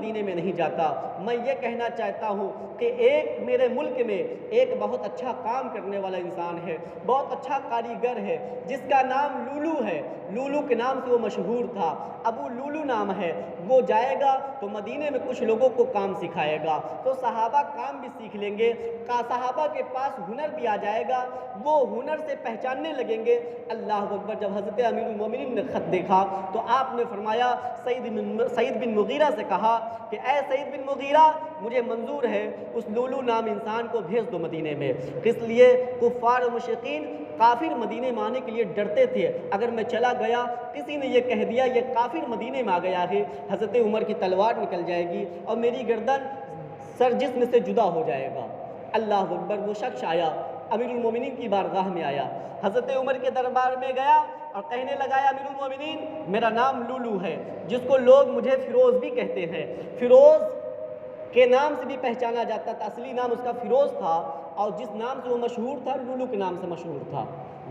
मदीने में नहीं जाता। मैं ये कहना चाहता हूँ कि एक मेरे मुल्क में एक बहुत अच्छा काम करने वाला इंसान है, बहुत अच्छा कारीगर है, जिसका नाम लूलू है। लूलू के नाम से वो मशहूर था, अबू लूलू नाम है। वो जाएगा तो मदीने में कुछ लोगों को काम सिखाएगा, तो सहाबा काम भी सीख लेंगे, सहाबा के पास हुनर भी आ जाएगा, वो हुनर से पहचानने लगेंगे। अल्लाह अकबर। जब हज़रत अमीरुल मोमिनीन ने ख़त देखा तो आपने फरमाया, सईद बिन मुगीरा से कहा कि ए सईद बिन मुगीरा, मुझे मंजूर है उस लूलू नाम इंसान को भेज दो मदीने में। इसलिए कुफ़ार और मुशरिकीन काफिर मदीने में आने के लिए डरते थे। अगर मैं चला गया, किसी ने यह कह दिया ये काफिर मदीने में आ गया है, हज़रत उमर की तलवार निकल जाएगी और मेरी गर्दन सर जिस्म से जुदा हो जाएगा। अल्लाह अकबर। वो शख्स आया, अमीरुल मोमिनीन की बारगाह में आया, हज़रत उमर के दरबार में गया और कहने लगा, अमीरुल मोमिनीन, मेरा नाम लूलू है, जिसको लोग मुझे फ़िरोज़ भी कहते हैं। फ़िरोज़ के नाम से भी पहचाना जाता था, असली नाम उसका फ़िरोज़ था, और जिस नाम से वो मशहूर था लूलू के नाम से मशहूर था,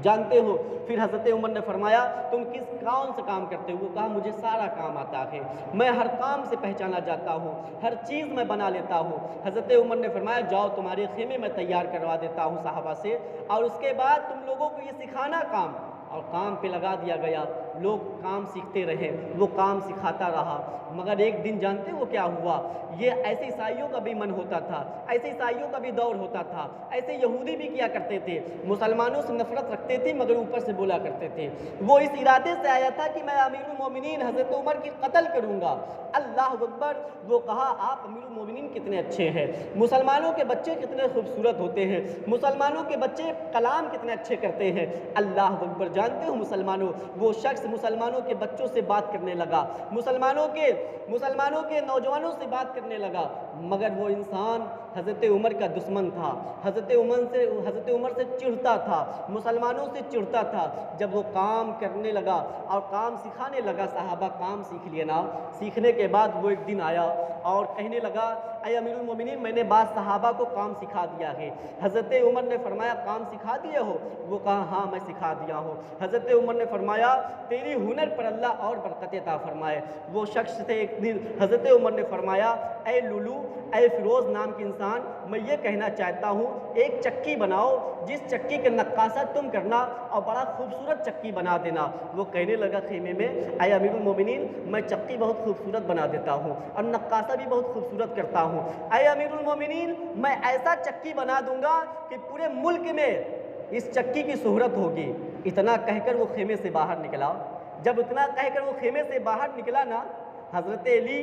जानते हो। फिर हज़रत उमर ने फरमाया, तुम कौन सा काम करते हो? वो कहा, मुझे सारा काम आता है, मैं हर काम से पहचाना जाता हूँ, हर चीज़ मैं बना लेता हूँ। हज़रत उमर ने फरमाया, जाओ तुम्हारे खेमे मैं तैयार करवा देता हूँ साहबा से, और उसके बाद तुम लोगों को ये सिखाना काम। और काम पे लगा दिया गया, लोग काम सीखते रहे, वो काम सिखाता रहा। मगर एक दिन जानते हो क्या हुआ? ये ऐसे ईसाइयों का भी मन होता था, ऐसे ईसाइयों का भी दौर होता था, ऐसे यहूदी भी किया करते थे, मुसलमानों से नफरत रखते थे मगर ऊपर से बोला करते थे। वो इस इरादे से आया था कि मैं अमीरुल मोमिनीन हज़रत उमर की कत्ल करूँगा। अल्लाह अकबर। वो कहा, आप अमीरुल मोमिनीन कितने अच्छे हैं, मुसलमानों के बच्चे कितने खूबसूरत होते हैं, मुसलमानों के बच्चे कलाम कितने अच्छे करते हैं। अल्लाह अकबर। जानते हो मुसलमानों, वो शख्स मुसलमानों के बच्चों से बात करने लगा, मुसलमानों के नौजवानों से बात करने लगा, मगर वो इंसान हज़रत उमर का दुश्मन था, हज़रत उमर से चिढ़ता था, मुसलमानों से चिढ़ता था। जब वो काम करने लगा और काम सिखाने लगा, साहबा काम सीख लिए ना, सीखने के बाद वो एक दिन आया और कहने लगा, ऐ अमीरुल मोमिनीन, मैंने बाद सहाबा को काम सिखा दिया है। हज़रत उमर ने फरमाया, काम सिखा दिए हो? वो कहा, हाँ मैं सिखा दिया हूँ। हज़रत उमर ने फरमाया, तेरी हुनर पर अल्लाह और बरकत अता फरमाए। वो शख्स से एक दिन हज़रत उमर ने फरमाया, ऐ लुलू, ऐ फ़िरोज़ नाम के इंसान, मैं ये कहना चाहता हूँ, एक चक्की बनाओ, जिस चक्की के नक्काशा तुम करना और बड़ा खूबसूरत चक्की बना देना। वो कहने लगा खेमे में, ऐ अमीरुल मोमिनीन, मैं चक्की बहुत खूबसूरत बना देता हूँ और नक्काशा भी बहुत खूबसूरत करता हूँ। ऐ अमीरुल मोमिनीन, मैं ऐसा चक्की बना दूंगा कि पूरे मुल्क में इस चक्की की शोहरत होगी। इतना कहकर वो खेमे से बाहर निकला। जब इतना कहकर वो खेमे से बाहर निकला ना, हज़रत अली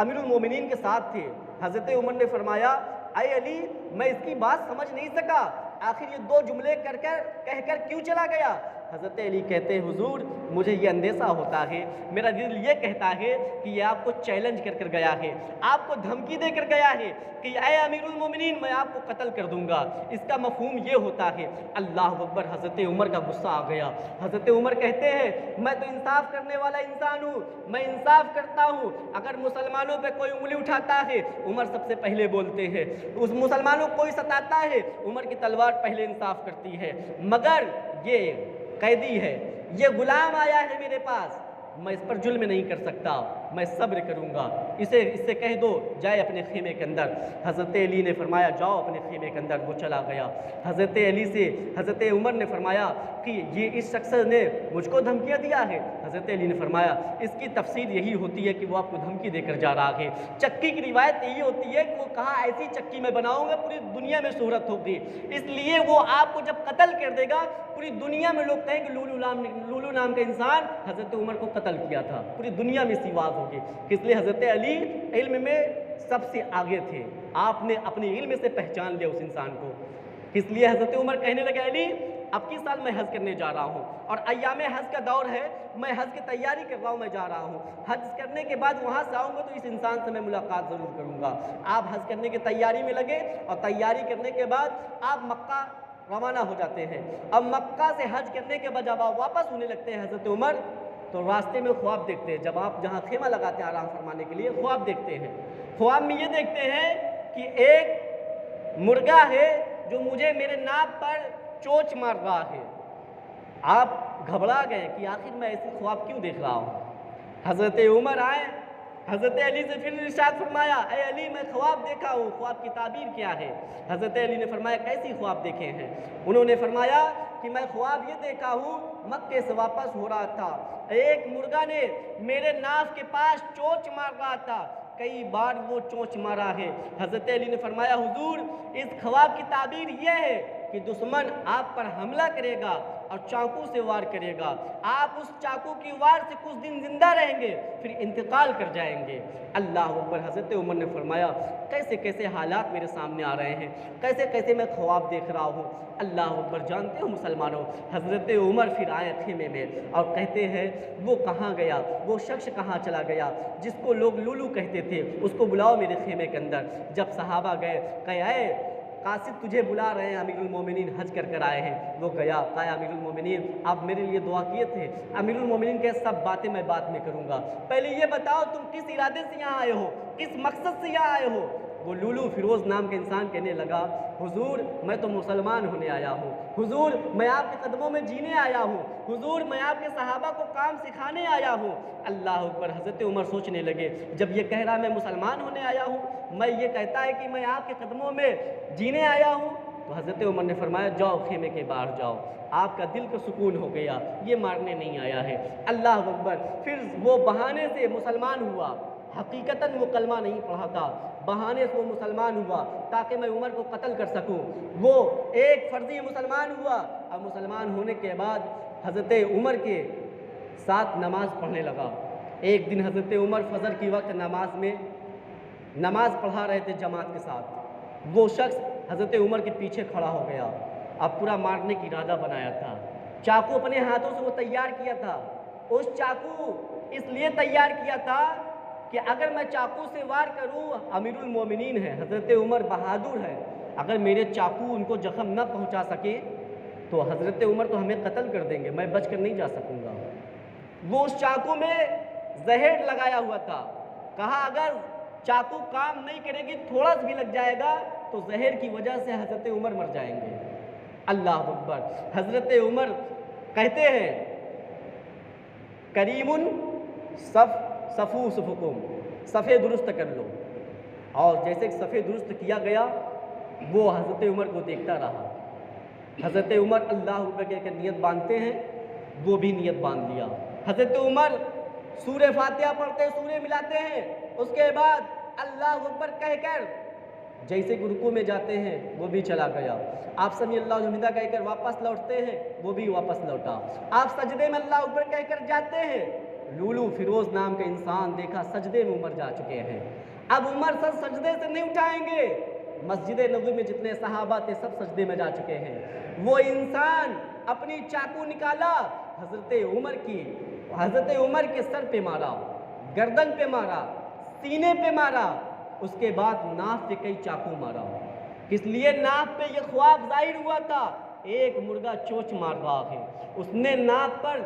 अमीरुल मोमिनीन के साथ थे। हज़रत उमर ने फरमाया, ऐ अली, मैं इसकी बात समझ नहीं सका, आखिर ये दो जुमले कहकर क्यों चला गया? हज़रत अली कहते हैं, हुजूर, मुझे ये अंदेशा होता है, मेरा दिल ये कहता है कि ये आपको चैलेंज कर गया है, आपको धमकी देकर गया है कि ऐ अमीरुल मोमिनीन, मैं आपको कत्ल कर दूंगा। इसका मफहूम ये होता है। अल्लाह अकबर। हज़रत उमर का गुस्सा आ गया। हज़रत उमर कहते हैं, मैं तो इंसाफ करने वाला इंसान हूँ, मैं इंसाफ करता हूँ। अगर मुसलमानों पे कोई उंगली उठाता है, उमर सबसे पहले बोलते हैं, उस मुसलमानों को कोई सताता है, उमर की तलवार पहले इंसाफ करती है। मगर ये कैदी है, ये गुलाम आया है मेरे पास, मैं इस पर जुल्म नहीं कर सकता, मैं सब्र करूँगा, इससे कह दो जाए अपने खेमे के अंदर। हज़रत अली ने फरमाया, जाओ अपने खेमे के अंदर। वो चला गया। हज़रत अली से हज़रत उमर ने फरमाया कि ये इस शख्स ने मुझको धमकियाँ दिया है। हज़रत अली ने फरमाया, इसकी तफसीर यही होती है कि वो आपको धमकी देकर जा रहा है। चक्की की रिवायत यही होती है कि वो कहा, ऐसी चक्की मैं बनाऊँगा पूरी दुनिया में शोहरत होगी, इसलिए वो आपको जब कत्ल कर देगा, पूरी दुनिया में लोग कहेंगे लूलू नाम का इंसान हज़रत उमर को कत्ल किया था, पूरी दुनिया में इसी बात होगी। इसलिए हज़रत अली इल्म में सबसे आगे थे, आपने अपने इल्म से पहचान लिया उस इंसान को। इसलिए हज़रत उमर कहने लगे, अली, अब की साल मैं हज करने जा रहा हूँ और अय्याम हज का दौर है, मैं हज की तैयारी कर रहा हूँ, मैं जा रहा हूँ। हज करने के बाद वहाँ से आऊँगा तो इस इंसान से मैं मुलाकात ज़रूर करूँगा। आप हज करने की तैयारी में लगे और तैयारी करने के बाद आप मक्का रवाना हो जाते हैं। अब मक्का से हज करने के बाद जब आप वापस होने लगते हैं हज़रत उमर, तो रास्ते में ख्वाब देखते हैं। जब आप जहाँ खेमा लगाते हैं आराम फरमाने के लिए, ख्वाब देखते हैं। ख्वाब में ये देखते हैं कि एक मुर्गा है जो मुझे मेरे नाक पर चोंच मार रहा है। आप घबरा गए कि आखिर मैं ऐसे ख्वाब क्यों देख रहा हूँ। हज़रत उमर आए, हज़रत अली से फिर इरशाद फरमाया, ए अली मैं ख्वाब देखा हूँ, ख्वाब की ताबीर क्या है? हज़रत अली ने फरमाया, कैसी ख्वाब देखे हैं? उन्होंने फरमाया कि मैं ख्वाब ये देखा हूँ, मक्के से वापस हो रहा था, एक मुर्गा ने मेरे नाक के पास चोंच मार रहा था, कई बार वो चोंच मारा है। हज़रत अली ने फरमाया, हुजूर इस ख्वाब की ताबीर ये है कि दुश्मन आप पर हमला करेगा और चाकू से वार करेगा, आप उस चाकू की वार से कुछ दिन जिंदा रहेंगे, फिर इंतकाल कर जाएंगे। अल्लाह अकबर। हज़रत उमर ने फरमाया, कैसे कैसे हालात मेरे सामने आ रहे हैं, कैसे कैसे मैं ख्वाब देख रहा हूँ। अल्लाह अकबर। जानते हो मुसलमानों, हज़रत उमर फिर आए खेमे में और कहते हैं, वो कहाँ गया, वो शख्स कहाँ चला गया जिसको लोग लूलू कहते थे, उसको बुलाओ मेरे खेमे के अंदर। जब सहाबा गए, कहे कासिद तुझे बुला रहे हैं, अमीरुल मोमिनीन हज कर कर आए हैं। वो गया, कहा अमीरुल मोमिनीन आप मेरे लिए दुआ किए थे। अमीरुल मोमिनीन के सब बातें मैं बाद में करूँगा, पहले ये बताओ तुम किस इरादे से यहाँ आए हो, किस मकसद से यहाँ आए हो। वो लूलू फिरोज़ नाम के इंसान कहने लगा, हुजूर मैं तो मुसलमान होने आया हूँ, हुजूर मैं आपके कदमों में जीने आया हूँ, हुजूर मैं आपके सहाबा को काम सिखाने आया हूँ। अल्लाह अकबर। हज़रत उमर सोचने लगे, जब ये कह रहा मैं मुसलमान होने आया हूँ, मैं ये कहता है कि मैं आपके कदमों में जीने आया हूँ, तो हज़रत उमर ने फरमाया, जाओ खेमे के बाहर जाओ, आपका दिल को सुकून हो गया, ये मारने नहीं आया है। अल्लाह अकबर। फिर वो बहाने से मुसलमान हुआ, हकीकतन वो कलमा नहीं पढ़ा था, बहाने से वो मुसलमान हुआ ताकि मैं उमर को कत्ल कर सकूं। वो एक फर्जी मुसलमान हुआ और मुसलमान होने के बाद हज़रत उमर के साथ नमाज पढ़ने लगा। एक दिन हज़रत उमर फजर की वक्त नमाज पढ़ा रहे थे जमात के साथ। वो शख्स हज़रत उमर के पीछे खड़ा हो गया, अब पूरा मारने की इरादा बनाया था, चाकू अपने हाथों से वो तैयार किया था। उस चाकू इसलिए तैयार किया था कि अगर मैं चाकू से वार करूं, अमीरुल मोमिनीन है, हज़रत उमर बहादुर है, अगर मेरे चाकू उनको जख्म न पहुंचा सके तो हज़रत उमर तो हमें कत्ल कर देंगे, मैं बच कर नहीं जा सकूंगा। वो उस चाकू में जहर लगाया हुआ था, कहा अगर चाकू काम नहीं करेगी, थोड़ा सा भी लग जाएगा तो जहर की वजह से हज़रत उमर मर जाएंगे। अल्लाह अकबर। हज़रत उमर कहते हैं, करीमुन सफ़ू सुफ़ुकुम, सफ़े दुरुस्त कर लो। और जैसे कि सफ़े दुरुस्त किया गया, वो हज़रत उमर को देखता रहा। हज़रत उमर अल्लाह अकबर के नियत बांधते हैं, वो भी नियत बांध लिया। हज़रत उमर सूरे फातिहा पढ़ते, सूरे मिलाते हैं, उसके बाद अल्लाह अकबर कहकर जैसे कि रुकू में जाते हैं वो भी चला गया। आप समी अल्लाह हमीदा कहकर वापस लौटते हैं, वो भी वापस लौटा। आप सजदे में अल्लाह अकबर कहकर जाते हैं, लूलू फिरोज़ नाम के इंसान देखा सजदे में उमर जा चुके हैं। अब उमर सर सजदे से नहीं उठाएंगे, मस्जिद नबवी में जितने सहाबा थे सब सजदे में जा चुके हैं। वो इंसान अपनी चाकू निकाला, हज़रत उमर के सर पे मारा, गर्दन पे मारा, सीने पे मारा, उसके बाद नाक पे कई चाकू मारा। इसलिए नाक पे ये ख्वाब जाहिर हुआ था, एक मुर्गा चोंच मार रहा है, उसने नाक पर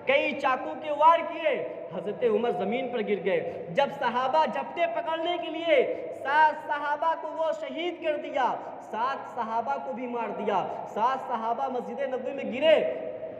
कई चाकू के वार किए, हज़रत उमर ज़मीन पर गिर गए। जब सहाबा झपटे पकड़ने के लिए 7 सहाबा को वो शहीद कर दिया, 7 सहाबा को भी मार दिया, 7 सहाबा मस्जिद नबवी में गिरे,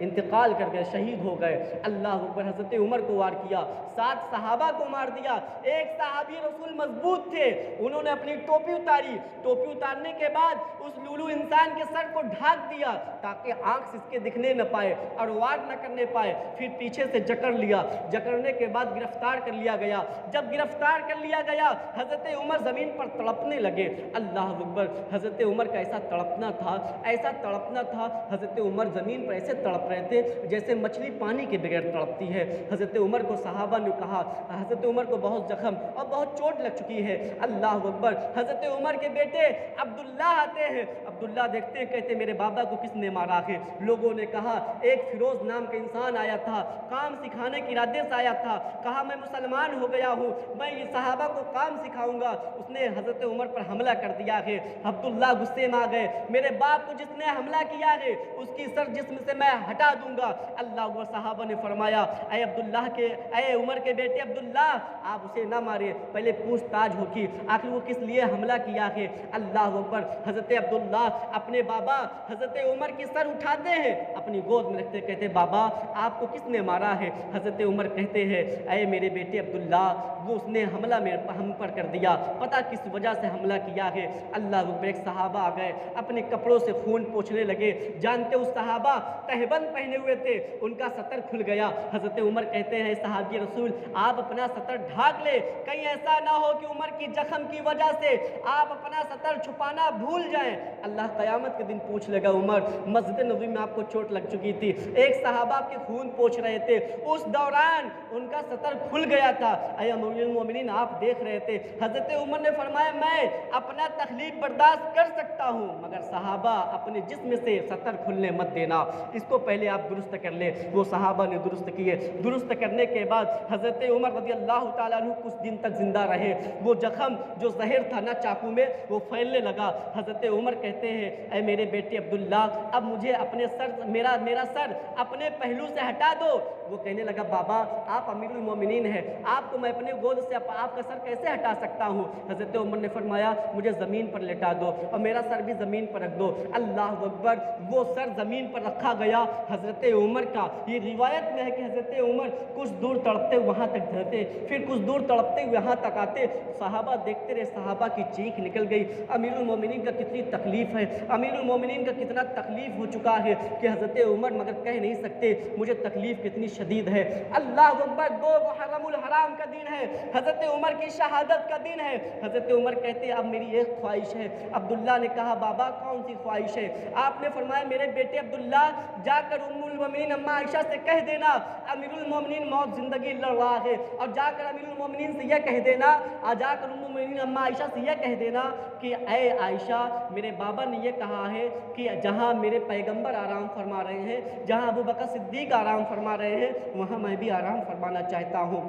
इंतकाल कर गए, शहीद हो गए। अल्लाह अकबर। हज़रत उमर को वार किया, 7 सहाबा को मार दिया। एक सहाबी रसूल मजबूत थे, उन्होंने अपनी टोपी उतारी, टोपी उतारने के बाद उस लूलू इंसान के सर को ढक दिया ताकि आंख से इसके दिखने न पाए और वार न करने पाए। फिर पीछे से जकड़ लिया, जकड़ने के बाद गिरफ्तार कर लिया गया। जब गिरफ्तार कर लिया गया, हज़रत उमर ज़मीन पर तड़पने लगे। अल्लाह अकबर। हज़रत उमर का ऐसा तड़पना था, हज़रत उमर ज़मीन पर ऐसे तड़प रहे थे जैसे मछली पानी के बगैर तड़पती है। हज़रत उमर को सहाबा ने कहा, हज़रत उमर को बहुत जख्म और बहुत चोट लग चुकी है। अल्लाह अकबर। हज़रत उमर के बेटे अब्दुल्ला आते हैं, अब्दुल्ला देखते हैं, कहते मेरे बाबा को किसने मारा है। लोगों ने कहा एक फिरोज़ नाम का इंसान आया था, काम सिखाने के इरादे से आया था, कहा मैं मुसलमान हो गया हूँ, मैं ये सहाबा को काम सिखाऊंगा, उसने हज़रत उमर पर हमला कर दिया है। अब्दुल्ला गुस्से में आ गए, मेरे बाप को जिसने हमला किया है उसकी सर जिस्म से मैं हटा दूंगा। अल्लाह व सहाबा ने फरमाया, ऐ उमर के बेटे अब्दुल्ला, आप उसे ना मारिए, पहले पूछताछ होगी आखिर वो किस लिए हमला किया है। अल्लाह अकबर। हज़रत अब्दुल्ला अपने बाबा हज़रत उमर की सर उठाते हैं, अपनी गोद में रखते, कहते बाबा आपको किसने मारा है। हज़रत उमर कहते हैं, ऐ मेरे बेटे अब्दुल्ला, वो उसने हमला हम पर कर दिया, पता किस वजह से हमला किया है। अल्लाह अकबर। एक सहाबा आ गए, अपने कपड़ों से खून पोंछने लगे, जानते उस सहाबा तहबंद पहने हुए थे, उनका सतर खुल गया। हज़रत उमर कहते हैं, सहाबी रसूल आप अपना सतर ढाक ले, कहीं ऐसा ना हो कि उमर की जख्म की वजह से आप अपना सतर छुपाना भूल जाएं। अल्लाह क़यामत के दिन पूछ लेगा, उमर मस्जिद नबवी में आपको चोट लग चुकी थी, एक सहाबा आपके खून पोंछ रहे थे, उस दौरान उनका सतर खुल गया था, ऐ अमीरुल मोमिनीन आप देख रहे थे। हज़रत उमर ने फरमाया, मैं अपना तकलीफ बर्दाश्त कर सकता हूँ, मगर सहाबा अपने जिस्म से सतर खुलने मत देना, इसको पहले आप दुरुस्त कर ले। वो सहाबा ने दुरुस्त किए। दुरुस्त करने के बाद हज़रत उमर रज़ी अल्लाह ताला अन्हु कुछ दिन तक जिंदा रहे। वो जख्म जो जहर था ना चाकू में, वो फैलने लगा। हज़रत उमर कहते हैं, ऐ मेरे बेटे अब्दुल्ला, अब मुझे अपने सर मेरा सर अपने पहलू से हटा दो। वो कहने लगा, बाबा आप अमीरुल मोमिनीन हैं, आपको मैं अपने गोद से आपका सर कैसे हटा सकता हूँ। हज़रत उमर ने फरमाया, मुझे ज़मीन पर लेटा दो और मेरा सर भी ज़मीन पर रख दो। अल्लाह अकबर। वो सर ज़मीन पर रखा गया हज़रत उमर का। ये रिवायत में है कि हज़रत उमर कुछ दूर तड़पते वहाँ तक जाते, फिर कुछ दूर तड़पते यहाँ तक आते, सहाबा देखते रहे, सहाबा की चीख निकल गई। अमीरुल मोमिनीन का कितनी तकलीफ़ है, अमीरुल मोमिनीन का कितना तकलीफ़ हो चुका है कि हज़रत उमर मगर कह नहीं सकते मुझे तकलीफ़ कितनी शदीद है। अल्लाह अकबर। 2 मुहर्रमुल हराम का दिन है, हज़रत उमर की शहादत का दिन है। हज़रत उमर कहते हैं, अब मेरी एक ख्वाहिश है। अब्दुल्ला ने कहा, बाबा कौन सी ख्वाहिश है। आपने फरमाया, मेरे बेटे अब्दुल्ला जाकर उम्मुल मोमिनीन अम्मा आयशा से कह देना अमीरुल मोमिनीन मौत ज़िंदगी लड़ रहा है, और जाकर अमीरुल मोमिनीन से यह कह देना, और जाकर उम्मुल मोमिनीन अम्मा आयशा से यह कह देना कि ऐ आयशा, मेरे बाबा ने यह कहा है कि जहाँ मेरे पैगंबर आराम फरमा रहे हैं, जहाँ अबू बकर सिद्दीक आराम फरमा रहे हैं, वहाँ मैं भी आराम फरमाना चाहता हूँ।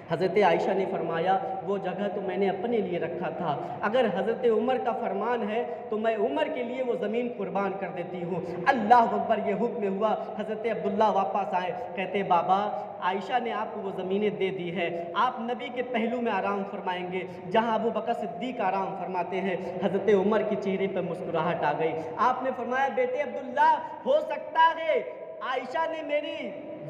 हज़रत आयशा ने फरमाया, वो जगह तो मैंने अपने लिए रखा था, अगर हज़रत उमर का फरमान है तो मैं उमर के लिए वो ज़मीन कुर्बान कर देती हूँ। अल्लाह अकबर। ये हुक्म हुआ। हज़रत अब्दुल्ला वापस आए, कहते बाबा आयशा ने आपको वो ज़मीनें दे दी है, आप नबी के पहलू में आराम फरमाएंगे जहाँ अबू बकर सिद्दीक आराम फरमाते हैं। हज़रत उमर के चेहरे पर मुस्कुराहट आ गई। आपने फरमाया, बेटे अब्दुल्ला, हो सकता है आयशा ने मेरी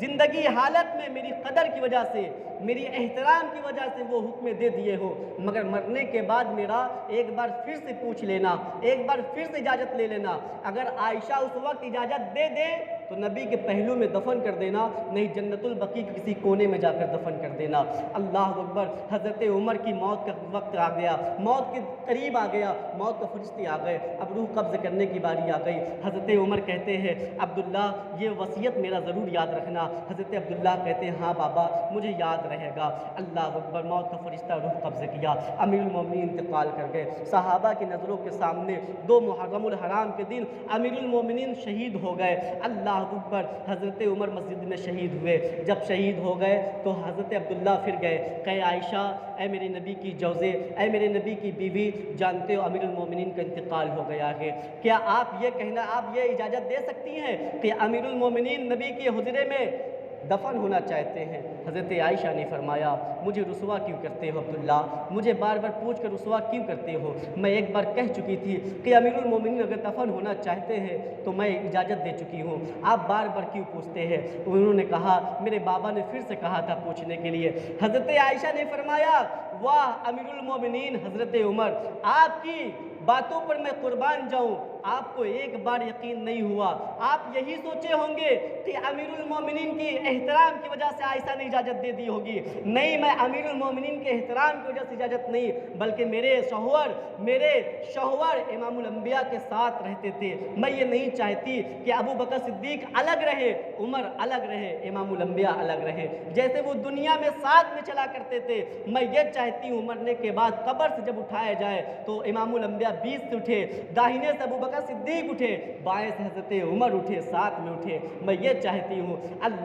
ज़िंदगी हालत में मेरी कदर की वजह से, मेरी एहतराम की वजह से वो हुक्म दे दिए हो, मगर मरने के बाद मेरा एक बार फिर से पूछ लेना, एक बार फिर से इजाज़त ले लेना। अगर आयशा उस वक्त इजाज़त दे दे तो नबी के पहलू में दफन कर देना, नहीं जन्नतुल बकी के किसी कोने में जाकर दफन कर देना। अल्लाह अकबर। हज़रत उमर की मौत का वक्त आ गया, मौत के करीब आ गया, मौत के फरिश्ते आ गए, अब रूह कब्ज़ करने की बारी आ गई। हज़रत उमर कहते हैं, अब्दुल्ला ये वसीयत मेरा ज़रूर याद रखना। हज़रत अब्दुल्ला कहते हैं, हाँ बाबा मुझे याद रहेगा। अल्लाह अकबर। मौत का फरिश्ता रूह कब्ज़ किया, अमीरुल मोमिनीन इंतकाल कर गए। सहाबा की नज़रों के सामने 2 मुहर्रमुल हराम के दिन अमीरुल मोमिनीन शहीद हो गए। अल्लाह अकबर। हज़रत उमर मस्जिद में शहीद हुए। जब शहीद हो गए तो हज़रत अब्दुल्ला फिर गए, कहे आयशा, ऐ मेरे नबी की जौज़े, ऐ मेरे नबी की बीवी, जानते हो अमीरुल मोमिनीन का इंतकाल हो गया है, क्या आप ये इजाज़त दे सकती हैं कि अमीरुल मोमिनीन नबी के हुजरे में दफन होना चाहते हैं। हज़रत आयशा ने फरमाया, मुझे रुसवा क्यों करते हो अब्दुल्ला, मुझे बार बार पूछ कर रुसवा क्यों करते हो। मैं एक बार कह चुकी थी कि अमीरुल मोमिनीन अगर दफन होना चाहते हैं तो मैं इजाज़त दे चुकी हूँ, आप बार बार क्यों पूछते हैं। उन्होंने कहा, मेरे बाबा ने फिर से कहा था पूछने के लिए। हज़रत आयशा ने फरमाया, वाह अमीरुल मोमिनीन हज़रत उमर, आपकी बातों पर मैं कुर्बान जाऊँ, आपको एक बार यकीन नहीं हुआ, आप यही सोचे होंगे कि अमीरुल मोमिनीन की एहतराम की वजह से आयशा ने इजाज़त दे दी होगी। नहीं, मैं अमीरुल मोमिनीन के एहतराम की वजह से इजाज़त नहीं, बल्कि मेरे शौहर इमामुल अंबिया के साथ रहते थे। मैं ये नहीं चाहती कि अबू बकर सिद्दीक अलग रहे, उमर अलग रहे, इमामुल अंबिया अलग रहे, जैसे वो दुनिया में साथ में चला करते थे। मैं ये चाहती हूँ मरने के बाद कब्र से जब उठाया जाए तो इमामुल अंबिया 20 से उठे, दाहिने से अबू बकर सिद्दीक उठे, बाएं से हज़रत उमर उठे, साथ में उठे। मैं ये चाहती हूँ। अल्लाह